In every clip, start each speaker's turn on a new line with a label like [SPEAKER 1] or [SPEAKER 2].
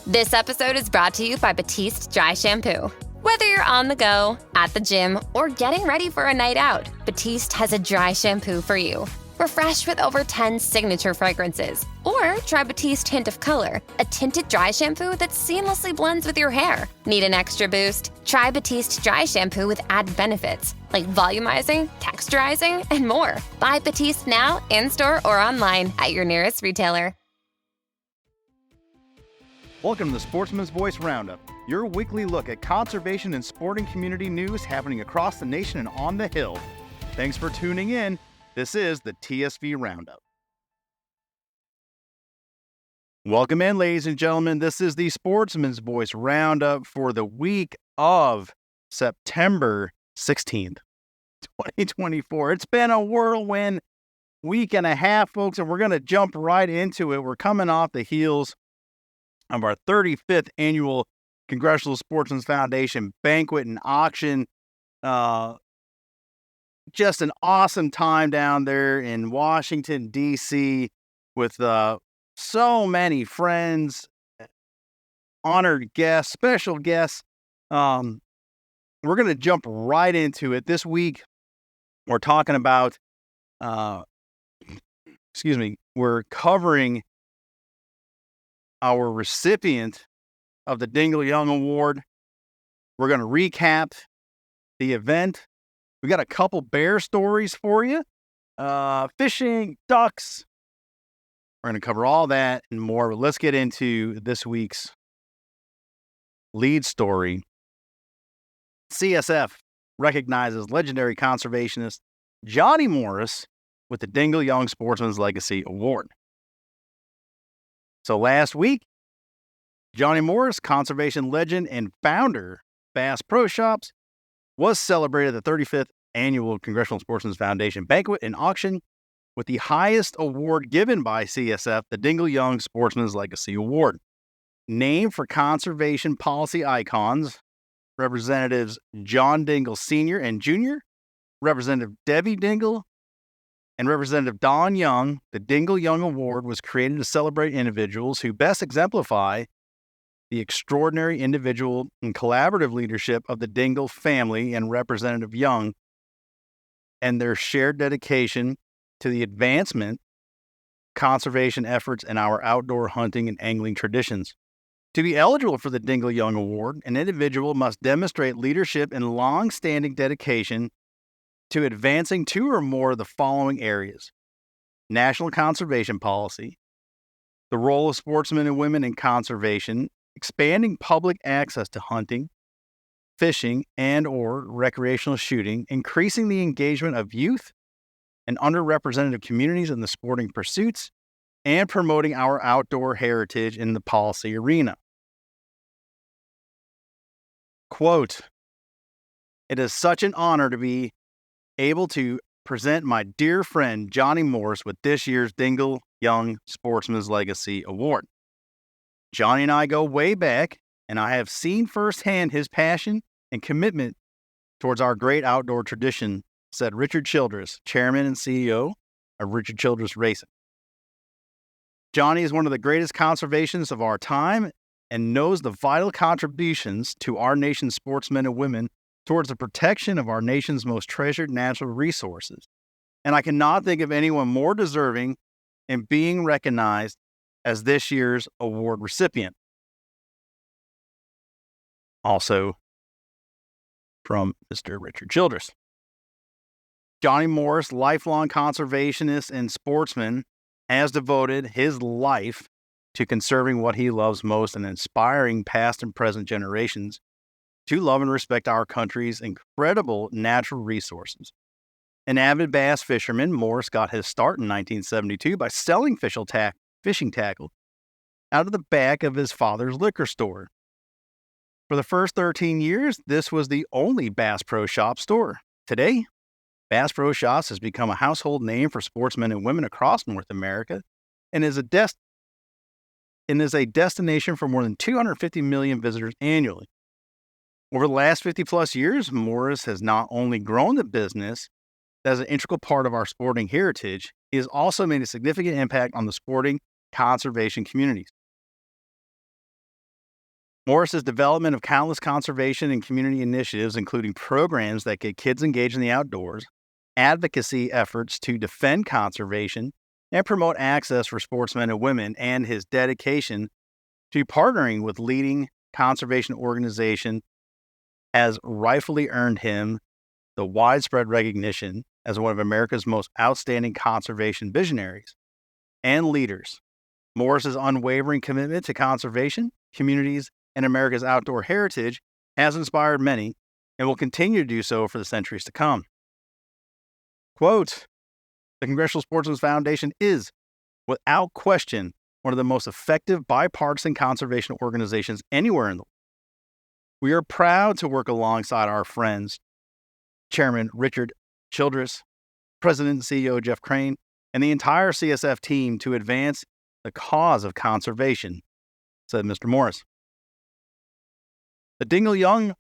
[SPEAKER 1] This episode is brought to you by Batiste Dry Shampoo. Whether you're on the go, at the gym, or getting ready for a night out, Batiste has a dry shampoo for you. Refresh with over 10 signature fragrances. Or try Batiste Hint of Color, a tinted dry shampoo that seamlessly blends with your hair. Need an extra boost? Try Batiste Dry Shampoo with added benefits like volumizing, texturizing, and more. Buy Batiste now, in-store or online at your nearest retailer.
[SPEAKER 2] Welcome to the Sportsman's Voice Roundup, your weekly look at conservation and sporting community news happening across the nation and on the Hill. Thanks for tuning in. This is the TSV Roundup. Welcome in, ladies and gentlemen. This is the Sportsman's Voice Roundup for the week of September 16th, 2024. It's been a whirlwind week and a half, folks, and we're going to jump right into it. We're coming off the heels of our 35th annual Congressional Sportsmen's Foundation banquet and auction. Just an awesome time down there in Washington, D.C. with so many friends, honored guests, special guests. We're going to jump right into it. This week, we're talking about, we're covering our recipient of the Dingell-Young Award. We're going to recap the event. We got a couple bear stories for you. Fishing, ducks. We're going to cover all that and more. But let's get into this week's lead story. CSF recognizes legendary conservationist Johnny Morris with the Dingell-Young Sportsman's Legacy Award. So last week, Johnny Morris, conservation legend and founder of Bass Pro Shops, was celebrated at the 35th annual Congressional Sportsmen's Foundation banquet and auction with the highest award given by CSF, the Dingell-Young Sportsman's Legacy Award. Named for conservation policy icons, Representatives John Dingell Sr. and Jr., Representative Debbie Dingell, and Representative Don Young, the Dingell-Young Award was created to celebrate individuals who best exemplify the extraordinary individual and collaborative leadership of the Dingell family and Representative Young, and their shared dedication to the advancement of conservation efforts in our outdoor hunting and angling traditions. To be eligible for the Dingell-Young Award, an individual must demonstrate leadership and long-standing dedication to advancing two or more of the following areas: national conservation policy, the role of sportsmen and women in conservation, expanding public access to hunting, fishing, and or recreational shooting, increasing the engagement of youth and underrepresented communities in the sporting pursuits, and promoting our outdoor heritage in the policy arena. Quote, "It is such an honor to be able to present my dear friend Johnny Morris with this year's Dingell-Young Sportsman's Legacy Award. Johnny and I go way back, and I have seen firsthand his passion and commitment towards our great outdoor tradition," said Richard Childress, chairman and CEO of Richard Childress Racing. "Johnny is one of the greatest conservationists of our time and knows the vital contributions to our nation's sportsmen and women towards the protection of our nation's most treasured natural resources. And I cannot think of anyone more deserving in being recognized as this year's award recipient." Also from Mr. Richard Childress. Johnny Morris, lifelong conservationist and sportsman, has devoted his life to conserving what he loves most and inspiring past and present generations to love and respect our country's incredible natural resources. An avid bass fisherman, Morris got his start in 1972 by selling fishing tackle out of the back of his father's liquor store. For the first 13 years, this was the only Bass Pro Shop store. Today, Bass Pro Shops has become a household name for sportsmen and women across North America and is a destination for more than 250 million visitors annually. Over the last 50 plus years, Morris has not only grown the business that is an integral part of our sporting heritage, he has also made a significant impact on the sporting conservation communities. Morris's development of countless conservation and community initiatives, including programs that get kids engaged in the outdoors, advocacy efforts to defend conservation, and promote access for sportsmen and women, and his dedication to partnering with leading conservation organizations has rightfully earned him the widespread recognition as one of America's most outstanding conservation visionaries and leaders. Morris's unwavering commitment to conservation, communities, and America's outdoor heritage has inspired many and will continue to do so for the centuries to come. Quote, the Congressional Sportsmen's Foundation is, without question, one of the most effective bipartisan conservation organizations anywhere in the world. We are proud to work alongside our friends, Chairman Richard Childress, President and CEO Jeff Crane, and the entire CSF team to advance the cause of conservation, said Mr. Morris. The Dingell-Young,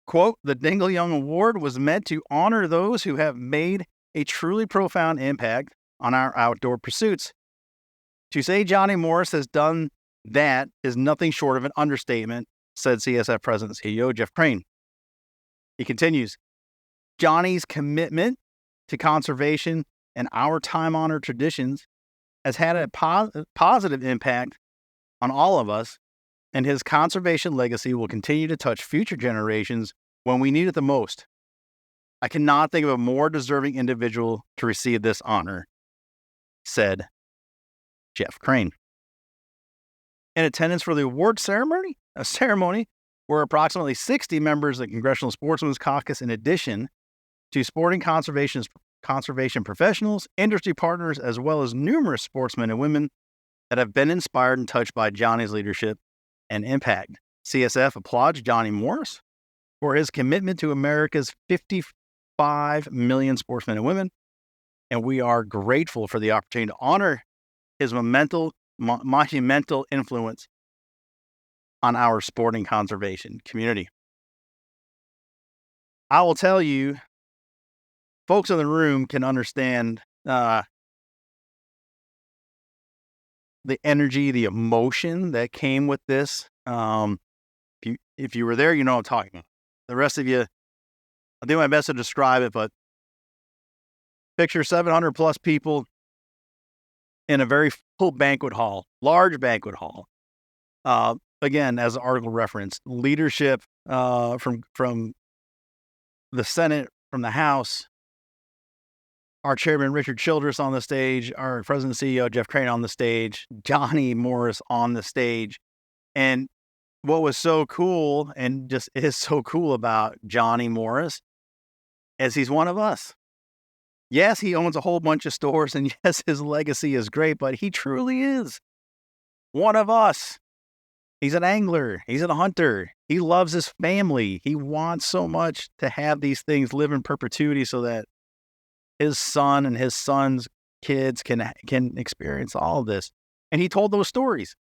[SPEAKER 2] quote, the Dingell-Young Award was meant to honor those who have made a truly profound impact on our outdoor pursuits. To say Johnny Morris has done that is nothing short of an understatement, said CSF President and CEO Jeff Crane. He continues, Johnny's commitment to conservation and our time-honored traditions has had a positive impact on all of us, and his conservation legacy will continue to touch future generations when we need it the most. I cannot think of a more deserving individual to receive this honor, said Jeff Crane. In attendance for the award ceremony were approximately 60 members of the Congressional Sportsmen's Caucus, in addition to sporting conservation professionals, industry partners, as well as numerous sportsmen and women that have been inspired and touched by Johnny's leadership and impact. CSF applauds Johnny Morris for his commitment to America's 55 million sportsmen and women, and we are grateful for the opportunity to honor his monumental influence on our sporting conservation community. I will tell you, folks in the room can understand the energy, the emotion that came with this. If you were there, you know what I'm talking about. The rest of you, I'll do my best to describe it, but picture 700 plus people in a very full banquet hall, large banquet hall. Again, as the article referenced, leadership from the Senate, from the House, our chairman, Richard Childress, on the stage, our president and CEO, Jeff Crane, on the stage, Johnny Morris on the stage. And what was so cool, and just is so cool about Johnny Morris, is he's one of us. Yes, he owns a whole bunch of stores, and yes, his legacy is great, but he truly is one of us. He's an angler. He's a hunter. He loves his family. He wants so much to have these things live in perpetuity so that his son and his son's kids can experience all of this. And he told those stories.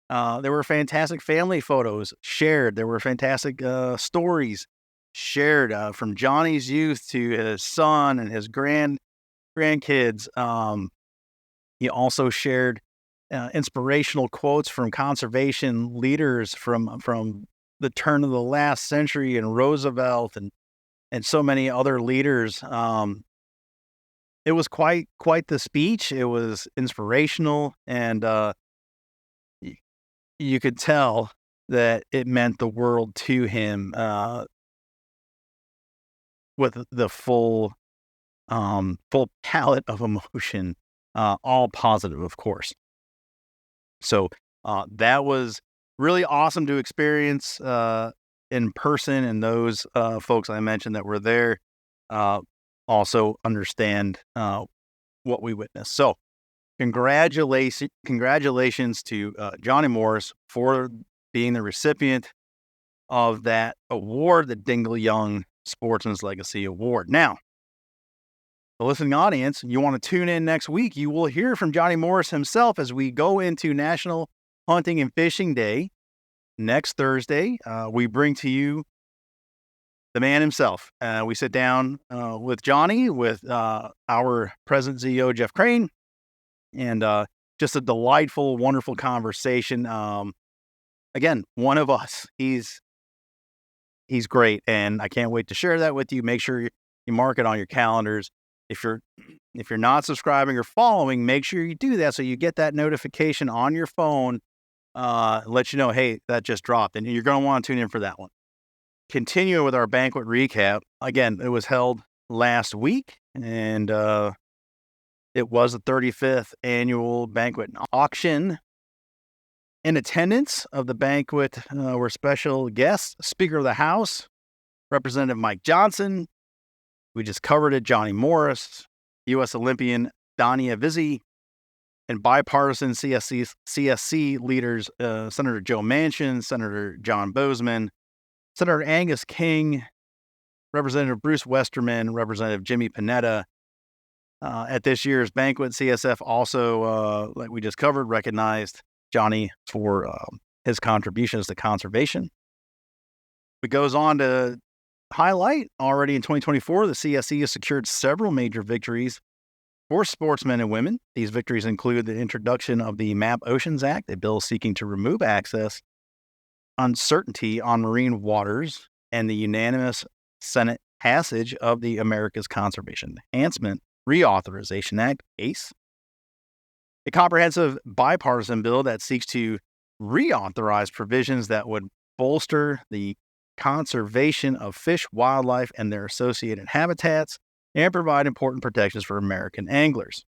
[SPEAKER 2] There were fantastic family photos shared. There were fantastic stories shared from Johnny's youth to his son and his grandkids. He also shared inspirational quotes from conservation leaders from the turn of the last century, and Roosevelt and so many other leaders. It was quite the speech. It was inspirational, and you could tell that it meant the world to him, with the full palette of emotion, all positive, of course. So that was really awesome to experience in person, and those folks I mentioned that were there also understand what we witnessed. So congratulations to Johnny Morris for being the recipient of that award, the Dingell-Young Sportsman's Legacy Award. Now, the listening audience, you want to tune in next week, you will hear from Johnny Morris himself as we go into National Hunting and Fishing Day next Thursday. We bring to you the man himself. We sit down with Johnny, with our President CEO, Jeff Crane, and just a delightful, wonderful conversation. again, one of us. He's great, and I can't wait to share that with you. Make sure you mark it on your calendars. If you're not subscribing or following, make sure you do that so you get that notification on your phone. Let you know, hey, that just dropped, and you're going to want to tune in for that one. Continuing with our banquet recap, again, it was held last week, and it was the 35th annual banquet and auction. In attendance of the banquet were special guests, Speaker of the House, Representative Mike Johnson. We just covered it, Johnny Morris, U.S. Olympian Dania Vizzi, and bipartisan CSC leaders, Senator Joe Manchin, Senator John Bozeman, Senator Angus King, Representative Bruce Westerman, Representative Jimmy Panetta. At this year's banquet, CSF also, like we just covered, recognized Johnny for his contributions to conservation. It goes on to highlight already in 2024, the CSE has secured several major victories for sportsmen and women. These victories include the introduction of the MAP Oceans Act, a bill seeking to remove access uncertainty on marine waters, and the unanimous Senate passage of the America's Conservation Enhancement Reauthorization Act, ACE, a comprehensive bipartisan bill that seeks to reauthorize provisions that would bolster the conservation of fish, wildlife, and their associated habitats, and provide important protections for American anglers.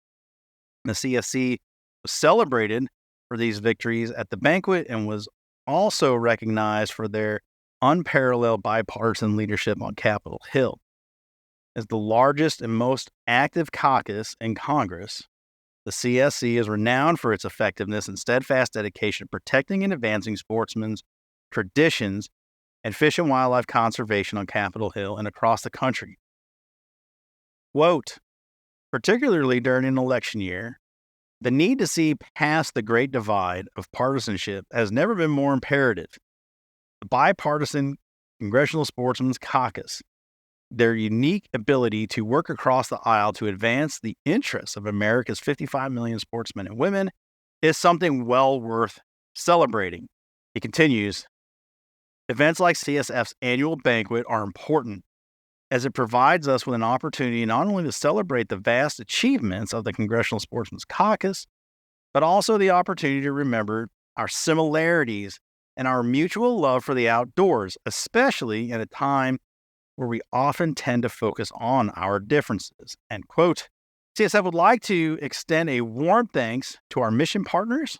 [SPEAKER 2] The CSC was celebrated for these victories at the banquet and was also recognized for their unparalleled bipartisan leadership on Capitol Hill. As the largest and most active caucus in Congress, the CSC is renowned for its effectiveness and steadfast dedication to protecting and advancing sportsmen's traditions and fish and wildlife conservation on Capitol Hill and across the country. Quote, particularly during an election year, the need to see past the great divide of partisanship has never been more imperative. The bipartisan Congressional Sportsmen's Caucus, their unique ability to work across the aisle to advance the interests of America's 55 million sportsmen and women, is something well worth celebrating. He continues, events like CSF's annual banquet are important as it provides us with an opportunity not only to celebrate the vast achievements of the Congressional Sportsmen's Caucus, but also the opportunity to remember our similarities and our mutual love for the outdoors, especially in a time where we often tend to focus on our differences. End quote. CSF would like to extend a warm thanks to our mission partners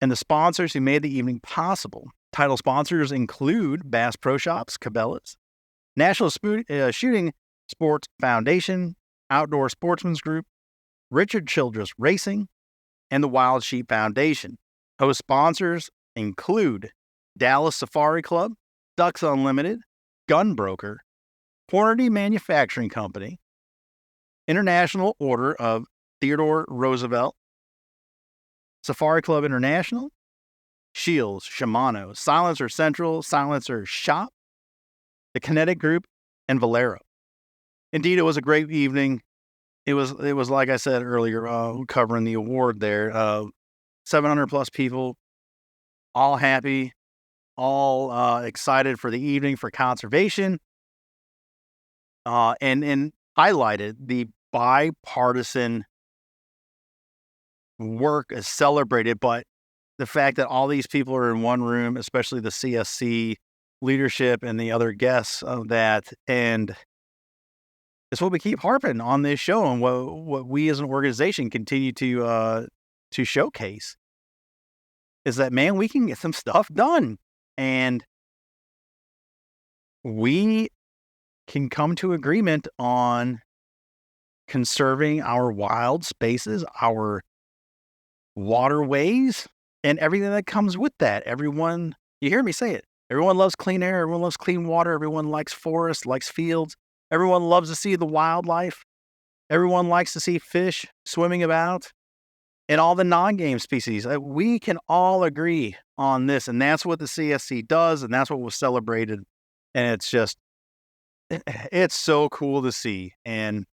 [SPEAKER 2] and the sponsors who made the evening possible. Title sponsors include Bass Pro Shops, Cabela's, National Shooting Sports Foundation, Outdoor Sportsman's Group, Richard Childress Racing, and the Wild Sheep Foundation. Host sponsors include Dallas Safari Club, Ducks Unlimited, Gunbroker, Hornady Manufacturing Company, International Order of Theodore Roosevelt, Safari Club International, Shields, Shimano, Silencer Central, Silencer Shop, the Kinetic Group, and Valero. Indeed, it was a great evening. It was like I said earlier, covering the award there. 700 plus people, all happy, all excited for the evening for conservation, and highlighted the bipartisan work is celebrated, but the fact that all these people are in one room, especially the CSC leadership and the other guests of that, and it's what we keep harping on this show and what we as an organization continue to showcase is that, man, we can get some stuff done, and we can come to agreement on conserving our wild spaces, our waterways, and everything that comes with that. Everyone, you hear me say it, everyone loves clean air, everyone loves clean water, everyone likes forests, likes fields, everyone loves to see the wildlife, everyone likes to see fish swimming about, and all the non-game species. We can all agree on this, and that's what the CSC does, and that's what was celebrated, and it's just, it's so cool to see. And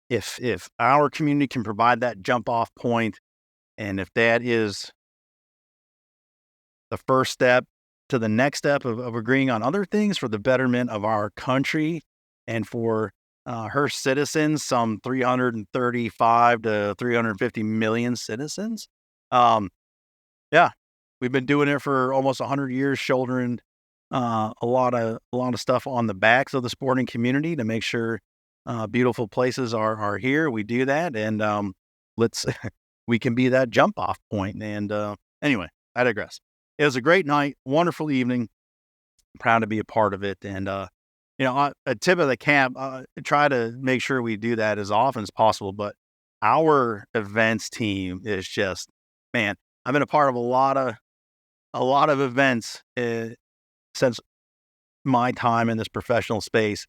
[SPEAKER 2] if our community can provide that jump-off point, and if that is the first step to the next step of agreeing on other things for the betterment of our country and for her citizens, some 335 to 350 million citizens. Yeah, we've been doing it for almost 100 years, shouldering a lot of stuff on the backs of the sporting community to make sure beautiful places are here. We do that, and let's we can be that jump off point. And anyway, I digress. It was a great night, wonderful evening. Proud to be a part of it, and a tip of the cap. Try to make sure we do that as often as possible. But our events team is just, man. I've been a part of a lot of events since my time in this professional space.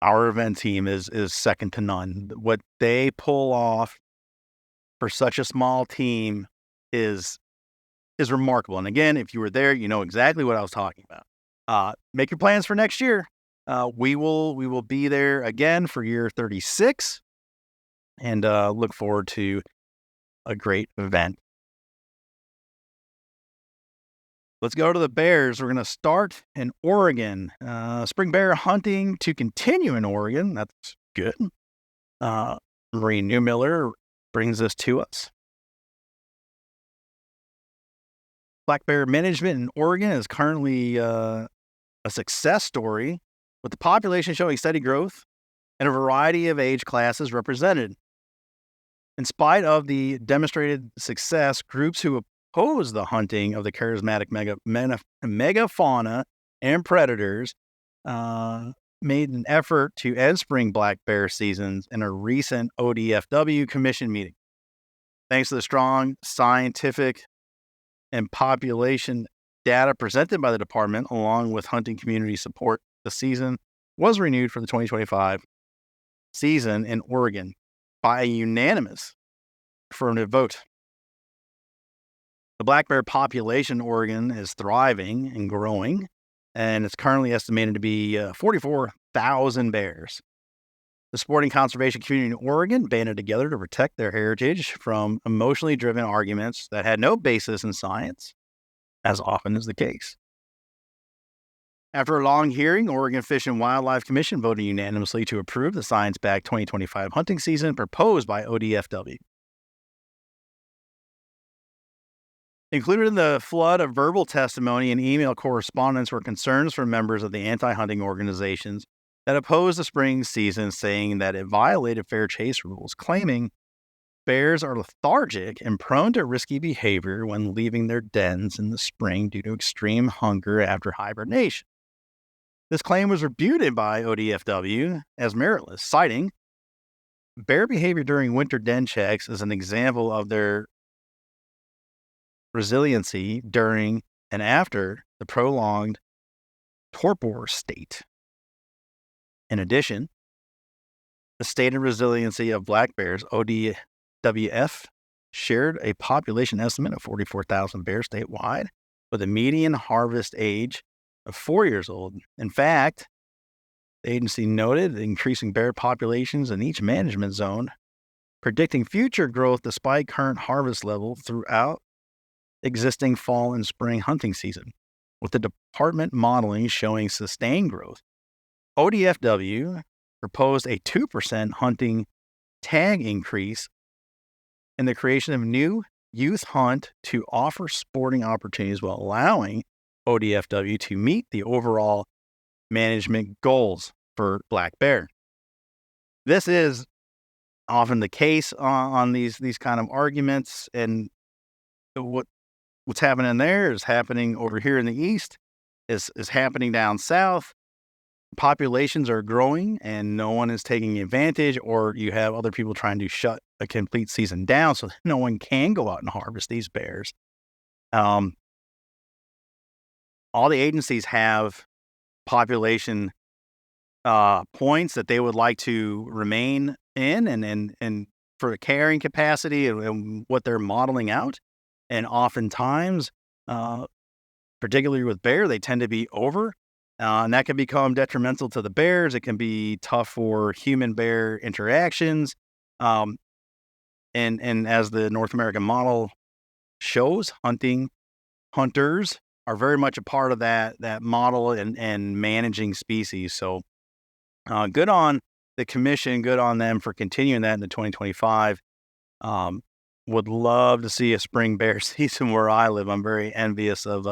[SPEAKER 2] Our event team is second to none. What they pull off for such a small team is remarkable. And again, if you were there, you know exactly what I was talking about. Make your plans for next year. We will be there again for year 36, and look forward to a great event. Let's go to the Bears. We're going to start in Oregon. Spring bear hunting to continue in Oregon. That's good. Marie Newmiller brings this to us. Black bear management in Oregon is currently a success story, with the population showing steady growth and a variety of age classes represented. In spite of the demonstrated success, groups who oppose the hunting of the charismatic megafauna and predators made an effort to end spring black bear seasons in a recent ODFW commission meeting. Thanks to the strong scientific and population data presented by the department, along with hunting community support, the season was renewed for the 2025 season in Oregon by a unanimous affirmative vote. The black bear population in Oregon is thriving and growing, and it's currently estimated to be 44,000 bears. The sporting conservation community in Oregon banded together to protect their heritage from emotionally driven arguments that had no basis in science, as often is the case. After a long hearing, Oregon Fish and Wildlife Commission voted unanimously to approve the science-backed 2025 hunting season proposed by ODFW. Included in the flood of verbal testimony and email correspondence were concerns from members of the anti-hunting organizations that opposed the spring season, saying that it violated fair chase rules, claiming bears are lethargic and prone to risky behavior when leaving their dens in the spring due to extreme hunger after hibernation. This claim was rebutted by ODFW as meritless, citing bear behavior during winter den checks as an example of their resiliency during and after the prolonged torpor state. In addition, the stated resiliency of black bears, ODWF, shared a population estimate of 44,000 bears statewide, with a median harvest age of 4 years old. In fact, the agency noted increasing bear populations in each management zone, predicting future growth despite current harvest level throughout existing fall and spring hunting season, with the department modeling showing sustained growth. ODFW proposed a 2% hunting tag increase and the creation of new youth hunt to offer sporting opportunities while allowing ODFW to meet the overall management goals for black bear. This is often the case on these kind of arguments, and what's happening there is happening over here in the east, is happening down south. Populations are growing and no one is taking advantage, or you have other people trying to shut a complete season down so that no one can go out and harvest these bears. All the agencies have population points that they would like to remain in and for carrying capacity and what they're modeling out. And oftentimes, particularly with bear, they tend to be over. And that can become detrimental to the bears. It can be tough for human-bear interactions. And as the North American model shows, hunting hunters are very much a part of that model and managing species. So good on the commission, good on them for continuing that into 2025. Would love to see a spring bear season where I live. I'm very envious of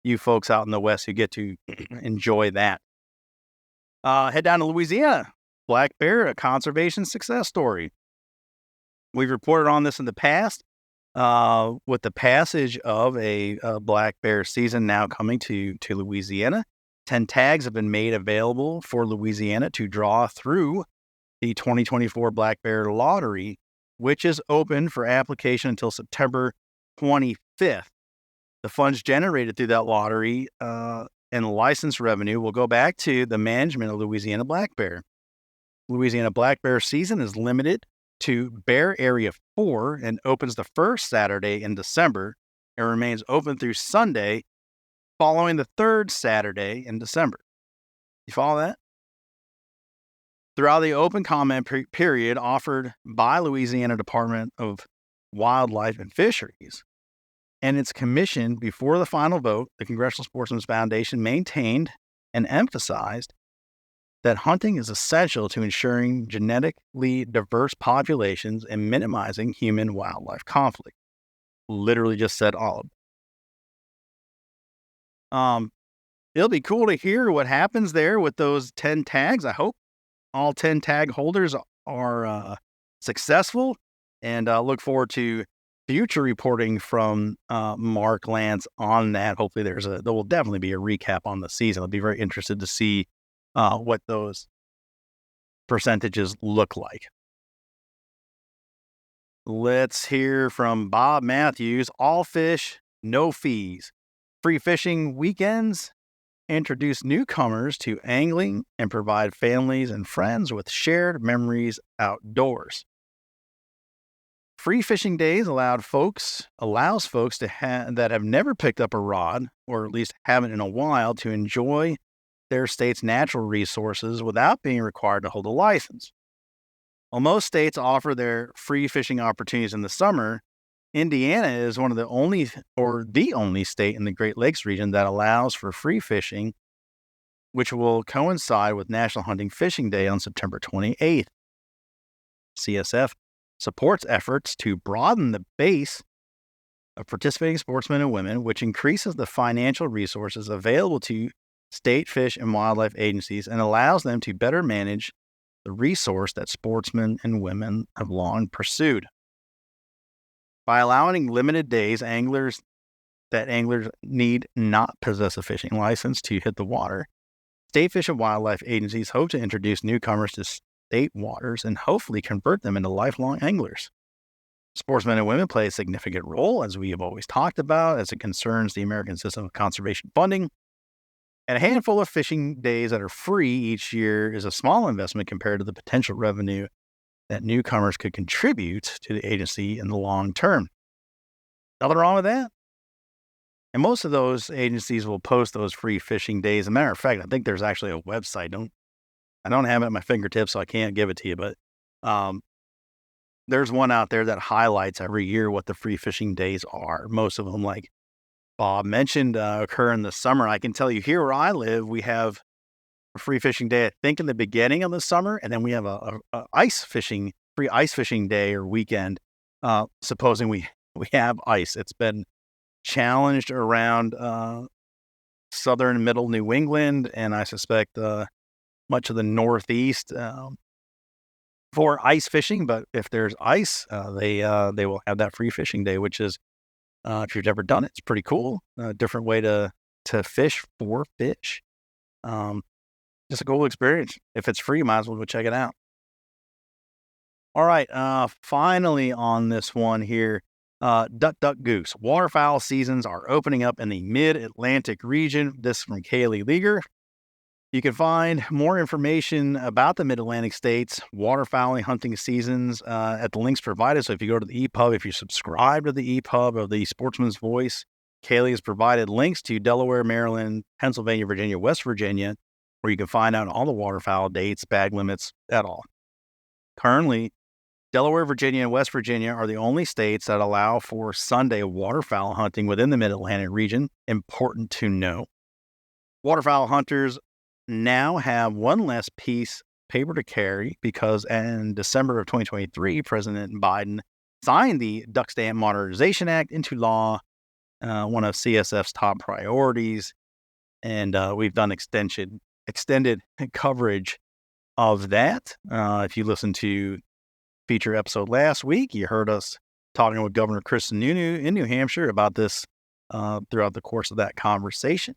[SPEAKER 2] you folks out in the West who get to enjoy that. Head down to Louisiana. Black bear, a conservation success story. We've reported on this in the past. With the passage of a black bear season now coming to Louisiana, 10 tags have been made available for Louisiana to draw through the 2024 Black Bear Lottery, which is open for application until September 25th. The funds generated through that lottery and license revenue will go back to the management of Louisiana black bear. Louisiana black bear season is limited to Bear Area 4 and opens the first Saturday in December and remains open through Sunday following the third Saturday in December. You follow that? Throughout the open comment period offered by Louisiana Department of Wildlife and Fisheries and its commission before the final vote, the Congressional Sportsmen's Foundation maintained and emphasized that hunting is essential to ensuring genetically diverse populations and minimizing human-wildlife conflict. Literally just said all of it. It'll be cool to hear what happens there with those 10 tags. I hope all 10 tag holders are successful, and look forward to future reporting from Mark Lance on that. Hopefully there will definitely be a recap on the season. I'll be very interested to see what those percentages look like. Let's hear from Bob Matthews. All fish, no fees. Free fishing weekends introduce newcomers to angling and provide families and friends with shared memories outdoors. Free fishing days allows folks that have never picked up a rod, or at least haven't in a while, to enjoy their state's natural resources without being required to hold a license. While most states offer their free fishing opportunities in the summer, Indiana is one of the only state in the Great Lakes region that allows for free fishing, which will coincide with National Hunting Fishing Day on September 28th. CSF supports efforts to broaden the base of participating sportsmen and women, which increases the financial resources available to state fish and wildlife agencies and allows them to better manage the resource that sportsmen and women have long pursued. By allowing limited days, anglers need not possess a fishing license to hit the water. State Fish and Wildlife agencies hope to introduce newcomers to state waters and hopefully convert them into lifelong anglers. Sportsmen and women play a significant role, as we have always talked about, as it concerns the American system of conservation funding. And a handful of fishing days that are free each year is a small investment compared to the potential revenue that newcomers could contribute to the agency in the long term. Nothing wrong with that. And most of those agencies will post those free fishing days. As a matter of fact, I think there's actually a website. I don't have it at my fingertips, so I can't give it to you, but there's one out there that highlights every year what the free fishing days are. Most of them, like Bob mentioned, occur in the summer. I can tell you here where I live, we have a free fishing day, I think, in the beginning of the summer, and then we have a free ice fishing day or weekend, supposing we have ice. It's been challenged around southern and middle New England, and I suspect much of the Northeast for ice fishing. But if there's ice, they will have that free fishing day, which is, if you've ever done it, it's pretty cool. A different way to fish for fish. Just a cool experience. If it's free, you might as well go check it out. All right. Finally on this one here, duck, duck, goose. Waterfowl seasons are opening up in the mid-Atlantic region. This from Kaylee Leager. You can find more information about the Mid-Atlantic states waterfowling hunting seasons at the links provided. So if you go to the EPUB, if you subscribe to the EPUB of the Sportsman's Voice, Kaylee has provided links to Delaware, Maryland, Pennsylvania, Virginia, West Virginia, where you can find out all the waterfowl dates, bag limits, et al. Currently, Delaware, Virginia, and West Virginia are the only states that allow for Sunday waterfowl hunting within the Mid-Atlantic region. Important to know. Waterfowl hunters now have one less piece of paper to carry because in December of 2023, President Biden signed the Duck Stamp Modernization Act into law, one of CSF's top priorities. And we've done extended coverage of that. If you listen to feature episode last week, you heard us talking with Governor Chris Sununu in New Hampshire about this throughout the course of that conversation.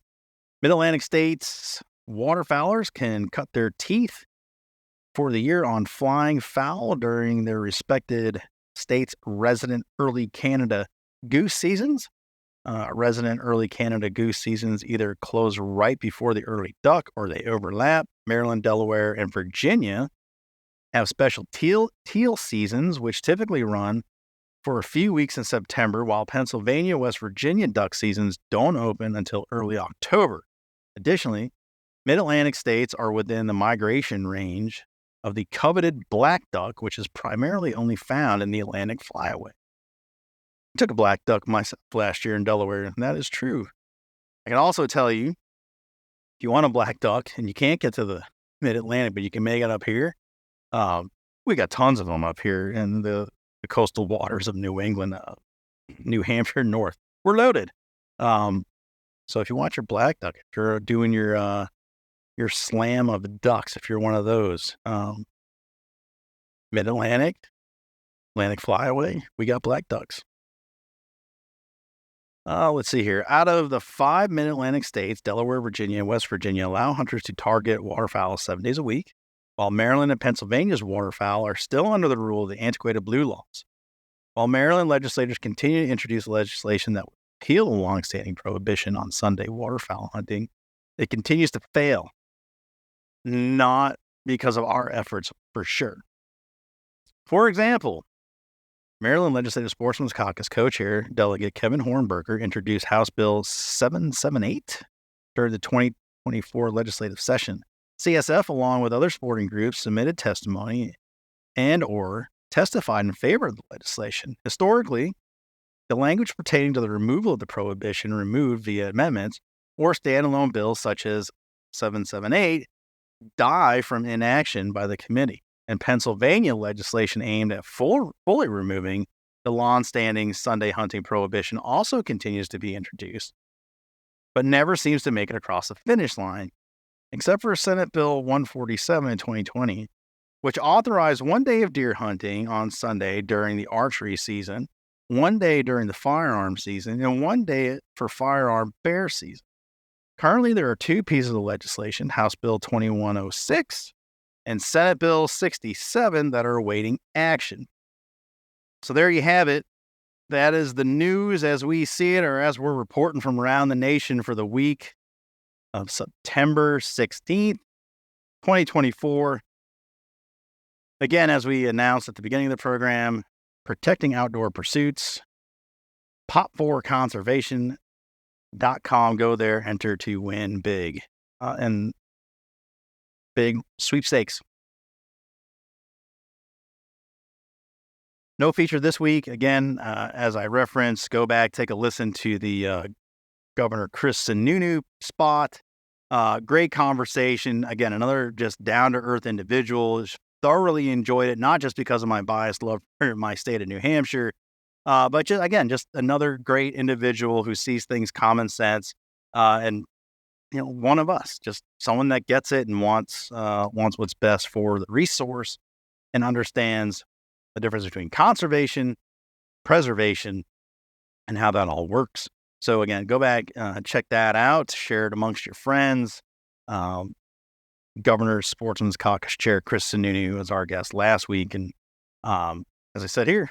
[SPEAKER 2] Mid-Atlantic states waterfowlers can cut their teeth for the year on flying fowl during their respected states' resident early Canada goose seasons. Resident early Canada goose seasons either close right before the early duck or they overlap. Maryland, Delaware, and Virginia have special teal seasons, which typically run for a few weeks in September, while Pennsylvania, West Virginia duck seasons don't open until early October. Additionally, Mid-Atlantic states are within the migration range of the coveted black duck, which is primarily only found in the Atlantic flyaway. I took a black duck myself last year in Delaware, and that is true. I can also tell you, if you want a black duck and you can't get to the Mid-Atlantic, but you can make it up here, we got tons of them up here in the coastal waters of New England, New Hampshire, north. We're loaded. So if you want your black duck, if you're doing your slam of ducks, if you're one of those, Mid-Atlantic, Atlantic flyaway, we got black ducks. Let's see here. Out of the 5 Mid-Atlantic states, Delaware, Virginia, and West Virginia allow hunters to target waterfowl 7 days a week, while Maryland and Pennsylvania's waterfowl are still under the rule of the antiquated blue laws. While Maryland legislators continue to introduce legislation that would repeal the longstanding prohibition on Sunday waterfowl hunting, it continues to fail. Not because of our efforts, for sure. For example, Maryland Legislative Sportsman's Caucus co-chair, Delegate Kevin Hornberger, introduced House Bill 778 during the 2024 legislative session. CSF, along with other sporting groups, submitted testimony and or testified in favor of the legislation. Historically, the language pertaining to the removal of the prohibition removed via amendments or standalone bills such as 778 die from inaction by the committee. And Pennsylvania legislation aimed at fully removing the long-standing Sunday hunting prohibition also continues to be introduced, but never seems to make it across the finish line, except for Senate Bill 147 in 2020, which authorized 1 day of deer hunting on Sunday during the archery season, 1 day during the firearm season, and 1 day for firearm bear season. Currently, there are 2 pieces of legislation, House Bill 2106 and Senate Bill 67, that are awaiting action. So there you have it. That is the news as we see it, or as we're reporting from around the nation for the week of September 16th, 2024. Again, as we announced at the beginning of the program, protecting outdoor pursuits, pop4conservation.com. Go there, enter to win big. And big sweepstakes. No feature this week. Again, as I referenced, go back, take a listen to the Governor Chris Sununu spot. Great conversation. Again, another just down-to-earth individual. Thoroughly enjoyed it, not just because of my biased love for my state of New Hampshire, but just another great individual who sees things common sense, and one of us, just someone that gets it and wants what's best for the resource and understands the difference between conservation, preservation, and how that all works. So again, go back, check that out, share it amongst your friends. Governor Sportsman's Caucus Chair Chris Sununu was our guest last week. And as I said here,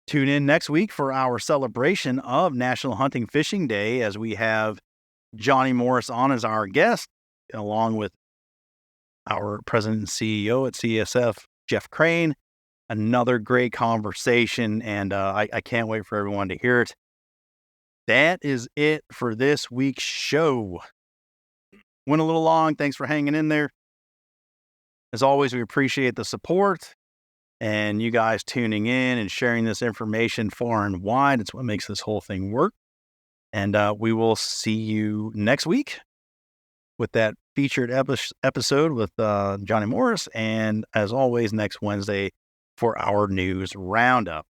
[SPEAKER 2] tune in next week for our celebration of National Hunting Fishing Day, as we have Johnny Morris on as our guest, along with our president and CEO at CSF, Jeff Crane. Another great conversation, and I can't wait for everyone to hear it. That is it for this week's show. Went a little long. Thanks for hanging in there. As always, we appreciate the support. and you guys tuning in and sharing this information far and wide. It's what makes this whole thing work. And we will see you next week with that featured episode with Johnny Morris. And as always, next Wednesday for our news roundup.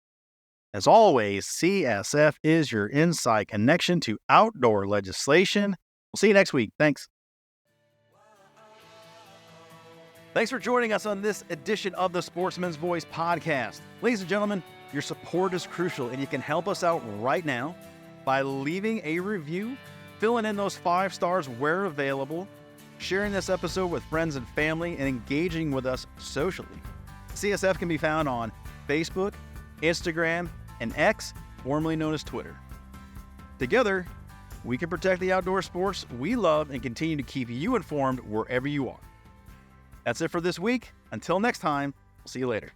[SPEAKER 2] As always, CSF is your inside connection to outdoor legislation. We'll see you next week. Thanks. Thanks for joining us on this edition of the Sportsman's Voice podcast. Ladies and gentlemen, your support is crucial, and you can help us out right now by leaving a review, filling in those 5 stars where available, sharing this episode with friends and family, and engaging with us socially. CSF can be found on Facebook, Instagram, and X, formerly known as Twitter. Together, we can protect the outdoor sports we love and continue to keep you informed wherever you are. That's it for this week. Until next time, we'll see you later.